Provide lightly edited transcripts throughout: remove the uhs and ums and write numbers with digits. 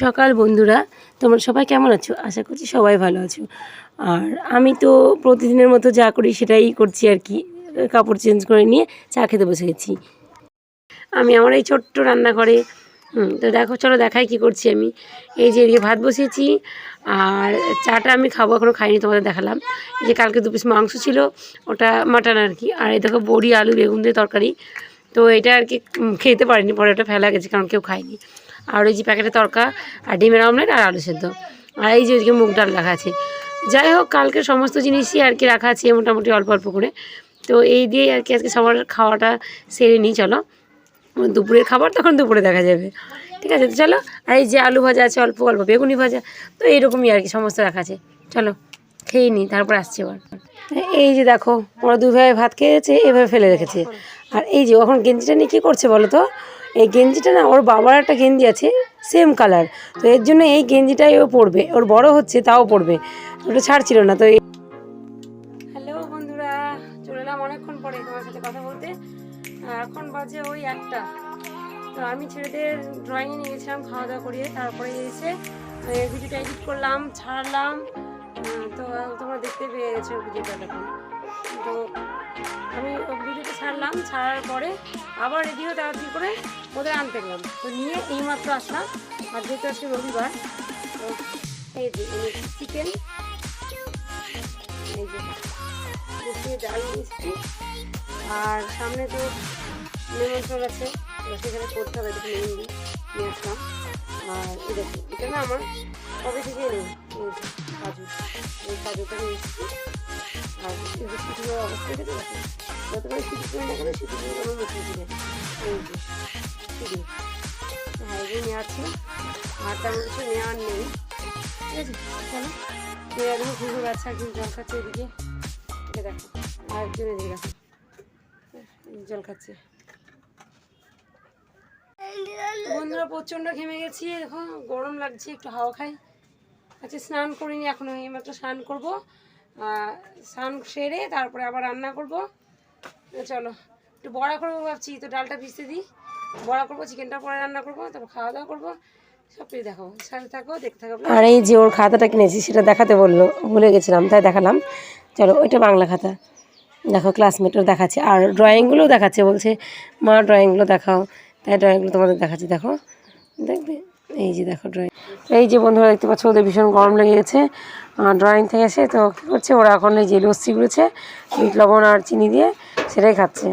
সকাল বন্ধুরা, তোমরা সবাই কেমন আছো? আশা করছি সবাই ভালো আছো। আর আমি তো প্রতিদিনের মতো যা করি সেটাই করছি আর কি। কাপড় চেঞ্জ করে নিয়ে চা খেতে বসে গেছি আমি আমার এই ছোট্ট রান্নাঘরে। তো দেখো, চলো দেখাই কি করছি আমি। এই যে এদিকে ভাত বসিয়েছি আর চাটা আমি খাবো, এখনও খাইনি, তোমাদের দেখালাম। এই যে কালকে 2 পিস মাংস ছিল, ওটা মাটন আর কি। আর এই দেখো বড়ি আলু বেগুন দিয়ে তরকারি। তো এটা আর কি খেতে পারিনি, পরে ওটা ফেলা গেছে কারণ কেউ খায়নি। আর ওই যে প্যাকেটে তরকা আর ডিমের অমলেট আর আলু সেদ্ধ। আর এই যে ওইদিকে মুগ ডাল রাখা আছে। যাই হোক, কালকে সমস্ত জিনিসই আর কি রাখা আছে মোটামুটি অল্প অল্প করে। তো এই দিয়েই আর কি আজকে সবার খাওয়াটা সেরে নিই। চলো, দুপুরের খাবার তখন দুপুরে দেখা যাবে, ঠিক আছে? তো চলো। আর এই যে আলু ভাজা আছে অল্প অল্প, বেগুনি ভাজা, তো এইরকমই আর কি সমস্ত রাখা আছে। চলো খেয়ে নিই, তারপর আসছি আবার। এই যে দেখো, ওরা 2 ভাই ভাত খেয়েছে, এভাবে ফেলে রেখেছে। আর এই যে এখন গেঞ্জিটা নিয়ে কী করছে বলো তো? এই গেঞ্জিটা না, ওর বাবার একটা গেঞ্জি আছে সেম কালার, তো এর জন্য এই গেঞ্জিটাই ও পরবে। ওর বড় হচ্ছে তাও পরবে, ওটা ছাড়ছিল না। তো হ্যালো বন্ধুরা, চলে এলাম অনেকক্ষণ পরে তোমার সাথে কথা বলতে। এখন বাজে ওই 1টা। তো আমি ছেলেদের ড্রয়িংয়ে নিয়ে গেছিলাম খাওয়া দাওয়া করিয়ে, তারপরে এসে ভিডিওটা এডিট করলাম, ছাড়লাম। তো তোমরা দেখতে পেয়ে গেছো ভিডিওটা দেখুন। তো আমি ভিডিওটা ছাড়লাম, ছাড়ার পরে আবার রেডিও তাড়াতাড়ি করে ওদের আনতে গেলাম। তো নিয়ে এইমাত্র আসলাম। আর যেহেতু আজকে রবিবার, তো এই যে চিকেন, এই যে বসিয়ে ডাল মিষ্টি, আর সামনে তো নিমন্ত্রণ আছে, সেখানে করতে হবে, একটু মেহেন্দি নিয়ে আসলাম। আর এই দেখো, এটা না আমার কবে থেকে নেই কাজু, এই কাজুটা নিয়ে এসেছি। আর শুধু অবস্থা থেকে দেখো, যতবার শুধু করে না কেন শুধু আমার মুখে দিলে এই যে শুধু হ্যাঁ এগুলো নিয়ে আসছি। আর তেমন কিছু নেওয়ার নেই, ঠিক আছে? চলো, একদম ঘুঘুর বাচ্চা একদিন জল খাচ্ছে এদিকে, এটা দেখো, আর একজন এদিকে দেখো জল খাচ্ছে। বন্ধুরা প্রচণ্ড ঘেমে গেছি, এখন গরম লাগছে, একটু হাওয়া খাই। আচ্ছা, স্নান করিনি এখনো, এইমাত্র স্নান করবো। স্নান সেরে তারপরে আবার রান্না করব। চলো একটু বড়া করবো ভাবছি, তো ডালটা ভিজতে দিই, বড়া করবো, চিকেনটা পরে রান্না করবো, তারপর খাওয়া দাওয়া করবো, সব কিছু দেখাবো, সাথে থাকো, দেখতে থাকো। আর এই যে ওর খাতাটা কিনেছি সেটা দেখাতে বললো, ভুলে গেছিলাম তাই দেখালাম। চলো, ওইটা বাংলা খাতা, দেখো ক্লাসমেটও দেখাচ্ছে, আর ড্রয়িংগুলোও দেখাচ্ছে, বলছে মা ড্রয়িংগুলো দেখাও, তাই ড্রয়িংগুলো তোমাদের দেখাচ্ছি, দেখো দেখবে। এই যে দেখো ড্রয়িং। এই যে বন্ধুরা দেখতে পাচ্ছ, ওদের ভীষণ গরম লেগে গেছে ড্রয়িং থেকে এসে। তো কী করছে ওরা, এখন এই যে লস্যি গুলেছে বিট লবণ আর চিনি দিয়ে, সেটাই খাচ্ছে।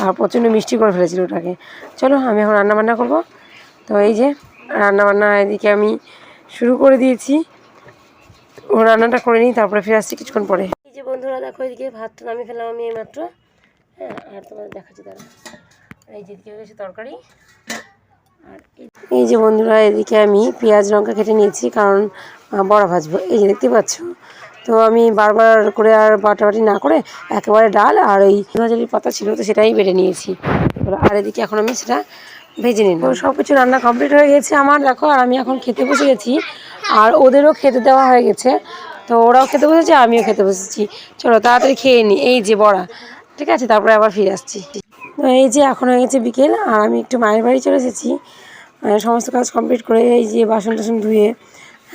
আর প্রচণ্ড মিষ্টি করে ফেলেছিল ওটাকে। চলো আমি এখন রান্নাবান্না করবো। তো এই যে রান্নাবান্না এদিকে আমি শুরু করে দিয়েছি, ও রান্নাটা করে নিই, তারপরে ফিরে আসছি কিছুক্ষণ পরে। এই যে বন্ধুরা দেখো, এদিকে ভাতটা নামিয়ে ফেলাম আমি এইমাত্র। হ্যাঁ, আর তোমাদের দেখাচ্ছি তারা। এই যে এদিকে হয়েছে তরকারি। আর এই যে বন্ধুরা, এদিকে আমি পেঁয়াজ লঙ্কা কেটে নিয়েছি, কারণ বড়া ভাজবো। এই যে দেখতে পাচ্ছ, তো আমি বারবার করে আর বাটাবাটি না করে একেবারে ডাল আর ওই ভাজালির পাতা ছিল, তো সেটাই বেটে নিয়েছি। আর এদিকে এখন আমি সেটা ভেজে নিলাম। সব কিছু রান্না কমপ্লিট হয়ে গেছে আমার, দেখো। আর আমি এখন খেতে বসে গেছি, আর ওদেরও খেতে দেওয়া হয়ে গেছে। তো ওরাও খেতে বসেছে, আমিও খেতে বসেছি। চলো তাড়াতাড়ি খেয়ে নিই। এই যে বড়া, ঠিক আছে? তারপরে আবার ফিরে আসছি। তো এই যে এখন হয়ে গেছে বিকেল, আর আমি একটু মায়ের বাড়ি চলে এসেছি সমস্ত কাজ কমপ্লিট করে। এই যে বাসন টাসন ধুয়ে,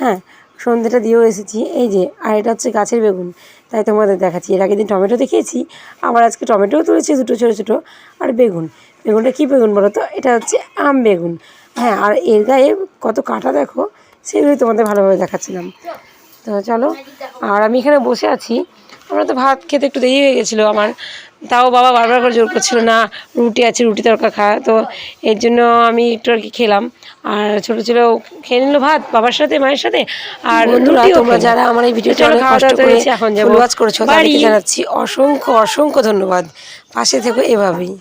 হ্যাঁ, সন্ধ্যেটা দিয়েও এসেছি। এই যে, আর এটা হচ্ছে গাছের বেগুন, তাই তোমাদের দেখাচ্ছি। এর আগের দিন টমেটো দেখিয়েছি, আবার আজকে টমেটোও তুলেছি, দুটো ছোটো ছোটো। আর বেগুনটা কী বেগুন বলো তো? এটা হচ্ছে আম বেগুন। হ্যাঁ, আর এর গায়ে কত কাঁটা দেখো, সেগুলোই তোমাদের ভালোভাবে দেখাচ্ছিলাম। তো চলো, আর আমি এখানে বসে আছি। আমরা তো ভাত খেতে একটু দেরি হয়ে গেছিলো আমার, তাও বাবা বারবার করে জোর করছিল না, রুটি আছে, রুটি তরকা খা। তো এর জন্য আমি একটু আর কি খেলাম। আর ছোটো ছেলেও খেয়ে নিল ভাত বাবার সাথে, মায়ের সাথে। আর বন্ধুরা, তোমরা যারা আমার এই ভিডিওটা কষ্ট করে এখন ফুল ওয়াচ করেছো, তাদেরকে জানাচ্ছি অসংখ্য অসংখ্য ধন্যবাদ। পাশে থেকো এভাবেই।